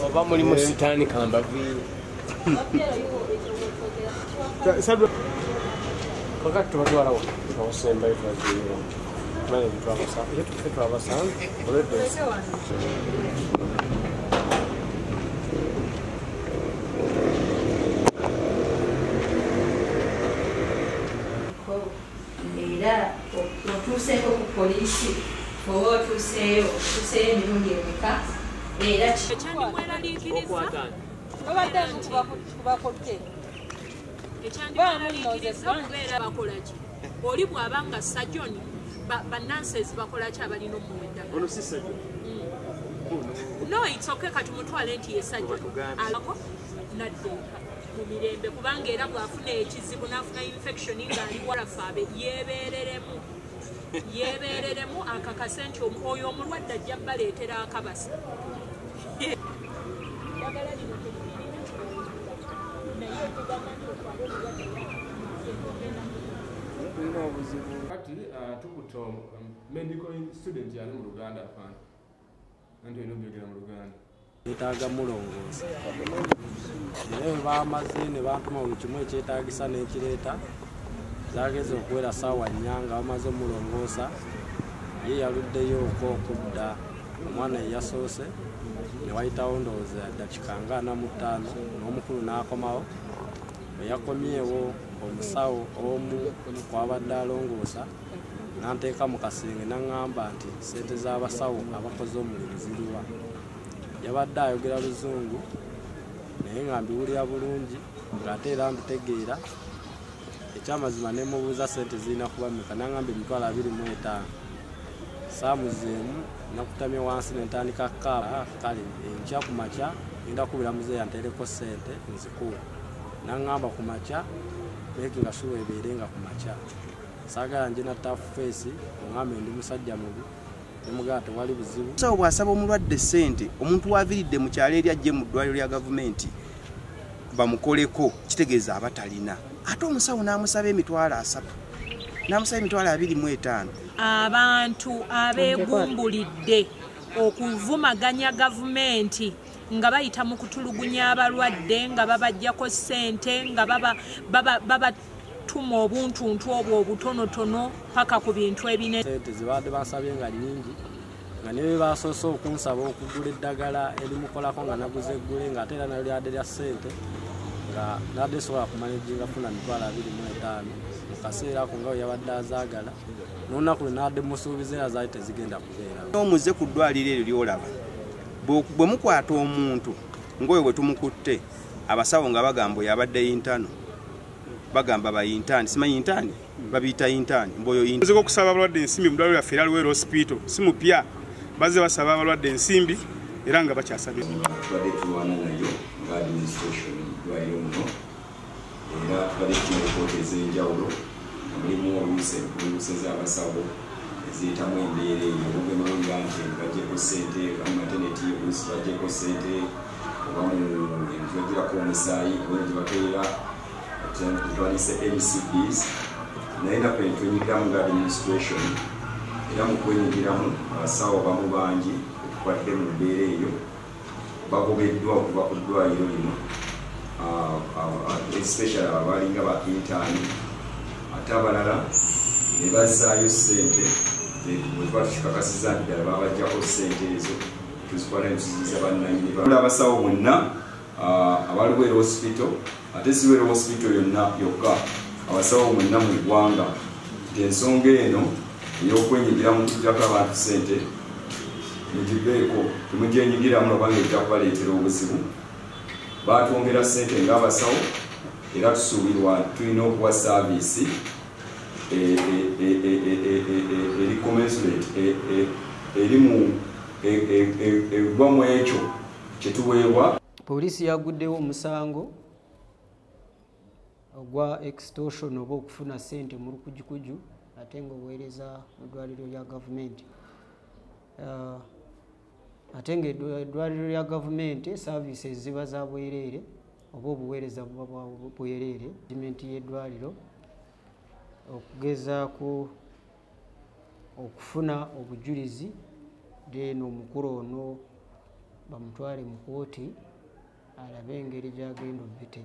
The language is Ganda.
Oba mulimu sitaani kambaviiri. Kakati tubatwalawo obusembayo twaziirira mane twabasanze olwedde era otuuseeko ku poliisi oba otuuseeyo emirundi emeka era ekyandimweraliikiriza okubeera bakolaki oli bw'abanga sajoni banansezi bakolaki abalina omuwenda no itsoke kati mutwale nti ye sajoni alako naddeeka mu mirembe kubanga era bw'afuna ekizibu n'afuna infection ng'ali walafe yeebeereremu akakase nti oyo omulwadde ajja baleetera akabasa kati tukuta medical student yali mu Luganda afana nanti olina obyogera mu Luganda yetaaga mulongoosa naye bamaze ne bantuma buli kimu ekyetaagisa n'ekireeta zageze okuwera ssaawa nnya nga bamaze omulongoosa ye yaluddeyo okudda omwana eyasoose ne wayitawo ndowooza dakika nga 45 n'omukulu n'akomawo bwe yakomyewo omusawo omu kwabadde alongoosa n'anteeka mu kasenge n'aŋŋamba nti ssente z'abasawo abakoze omulimu ziriwa yabadde ayogera luzungu naye nga mbiwulira bulungi ng'ate era mbitegeera ekyamazima ne mubuuza ssente zirina kuba mmeka n'aŋŋamba $25,000 saamuzeemu nakutamye wansi n'entandika kaaba kale enkya ku makya ngenda kubira muzeeyi anteereko ssente nzikuwe n'aŋŋamba ku makya making sure ebeerenga ku makya saagala nje na tough face oŋŋambe ndi musajja mubi nemugamba tewali buzibu sawo bw'asaba omulwadde ssente omuntu waaviridde mu kyalo eri ajje mu ddwaliro lya gavumenti bamukoleko kitegeeza abatalina ate omusawo n'amusaba $300 n'amusaba $25,000 abantu abeegumbulidde okuvumaganya gavumenti nga bayita mu kutulugunya abalwadde nga babajjako ssente nga babatuma obuntuntu obwo obutonotono paka ku bintu ebine ssente zibadde basabye nga nnyingi nga ne basoose okunsaba okugula eddagala erimukolako nga naguze eggule ng'ate era nalyo lyadde lya ssente nga nadde sobola kumanejinga funa $25,000 mu kaseera ako nga we yabadde azaagala n'olunaku lwe nadde musuubiza era zaali tezigenda kubeera omuze ku ddwaliro eryo lyolaba bwe mukwata omuntu ng'oyo bwe tumukutte abasawo nga bagamba oyo abadde yintano bagamba bayintani simanyi yintani babiyita yintani mboyo yintani nziko okusaba abalwadde ensimbi mu ddwaliro lyaffe era Luweero hospital si mupya bazze basaba abalwadde ensimbi era nga bakyasabye tubadde tulwana nayo nga administration ddwaliro muno era tubadde tukina ripoti ez'enjawulo mulimu oluuse z'abasawo eziyitamu embeera eyo obugema nti bajjeko ssente maternity oluusi bajjeko ssente oba ntibagirako omusaayi obona gye bakeera twalise MCBs naye naku entwenyigiramu nga administration era mu kwenyigiramu abasawo bamu bangi etukwatidde mu mbeera eyo bagobeddwa okuva ku ddwaliro lino especially abalinga ba intaani ate abalala ne bazzaayo ssente bwe tuba tukikakasiza nti ddala babajjako ssente ezo tuzikwala netuziza bannanyini abasawo bonna aba Luweero hospital ate si Luweero hospital yokka abasawo mwenna mu ggwanga nti ensonga eno ey'okwenyigira mu kujjako abantu ssente mugibeeko temugyenyigiramu obanga ejja kubaleetera obuzibu batwongera ssente ng'abasawo era tusuubirwa tulina okuwa saaviisi eri commensurate erimu egwa mu ekyo kyetuweebwa. Poliisi yaguddewo omusango ogwa extortion oba okufuna ssente mu lukujukuju ate ng'obuweereza mu ddwaliro lya gavumenti. Ate ng'eddwaliro lya gavumenti services ziba za bwereere oba obuweereza buba bwa bwereere. Gavumenti y'eddwaliro okugezaako okufuna obujulizi then omukulu ono bamutwale mu kooti alabe engeri gy'agenda obite.